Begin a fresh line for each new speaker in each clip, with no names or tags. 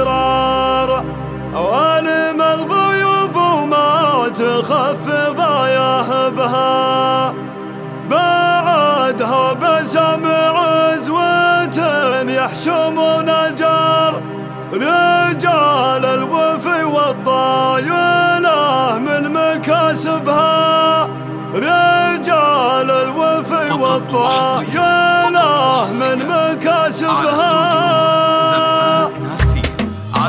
الأسرار، أوالم الغيوب وما تخفض يهبها، بعدها بسمع عزوة يحشمون الجار، رجال الوفي والطايلة من مكاسبها، رجال الوفي والطايلة من مكاسبها.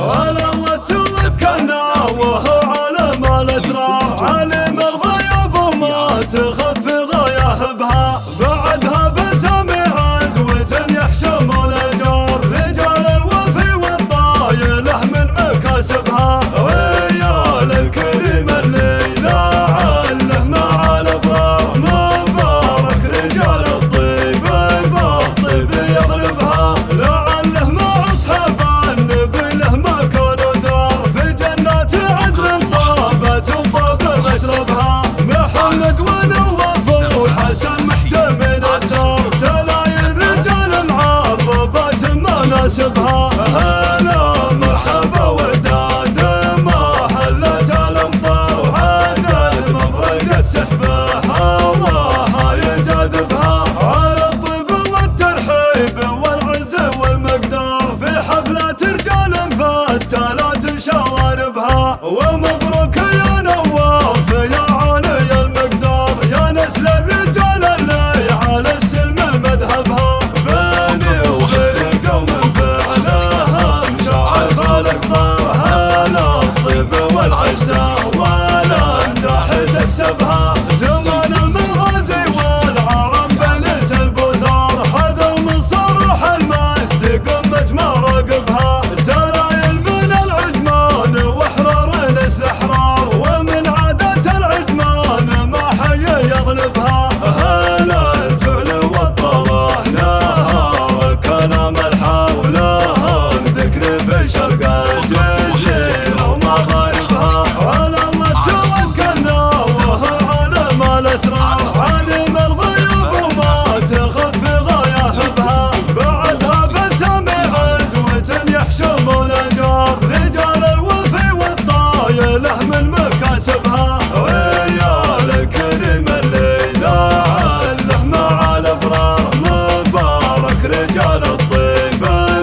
والله توكلنا وهو علم الأسرار، علم الغيوب وما تخفض يهبها، بعدها بسمع عزوة يحشمون الجار، رجال الوفي والطايلة من مكاسبها، ويا الكريم اللي لعله مع الأبرار، مبارك رجال الطيب بالطيب يغلبها، لعله مع أصحاب النبي له مكان ودار، في جنات عدن طابت وطاب مشربها، محمد ونواف وحسن محتمل الدار، سلايل رجال معربات مناسبها، هلا مرحبا وداد ما حلت الامطار، وعاد مفرقة سحبها الله يجاذبها، على الطيب والترحيب والعز والمقدار، في حفلات رجال فتالات شواربها، ومبروك يا نواف يا علي المقدار، يا نسل الرجال اللي على السلم مذهبها، بيني وبين قوم فعلها مشعف الاقدار، هلا الطيب والعزة والامداح تكسبها، زمان المغازي والعرب بنسب وثار، حذو من صروح المسد قمة مراقبها، سرايل من العجمان وحرار نسل احرار، ومن عادات العجمان ما حي يغلبها، هلا الفعل والطلع نهار كلام الحولها، ذكر في شرق الجزيرة ومغاربها، على الله توكلنا وهو علم الأسرار، علم الغيوب وما تخفض يهبها، بعدها بسمع عزوة يحشمون الجار، رجال الوفي والطايلة من مكاسبها، ويا الكريم اللي لعله مع الأبرار، مبارك رجال الطيب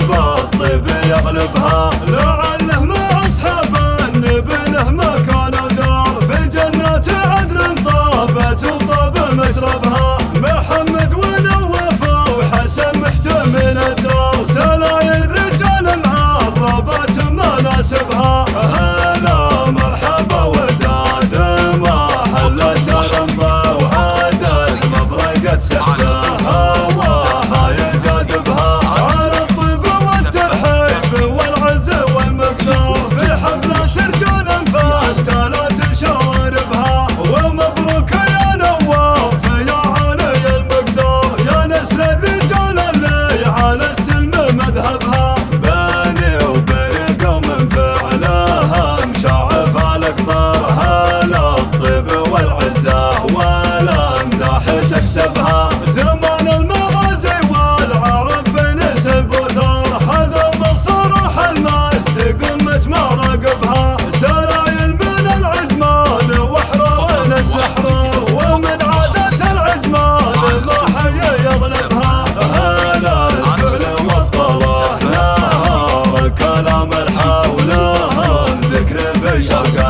بالطيب يغلبها، لعله مع أصحاب النبي له مكان ودار، في جنات عدن طابت وطاب مشربها، محمد ونواف وحسن محتمل الدار، سلايل رجال معربات مناسبها، هلا مرحبا وداد ما حلت الامطار، وعاد مبرقة سحبها الله يجاذبها، على الطيب والترحيب والعز والمقدار، في حفلات رجال فتالات شواربها، ومبروك يا نواف يا علي المقدار، يا نسل الرجال اللي على السلم مذهبها، بيني وبين قوم فعلها مشعف الاقدار، هلا الطيب والعزة والامداح تكسبها، زمان المغازي والعرب بنسب وثار، حذو من صروح المسد قمة مراقبها، سلايل من العجمان وحرار نسل احرار، ومن عادات العجمان ما حي يغلبها، هلا الفعل والطلع نهار كلام الحولها، ذكر في شرق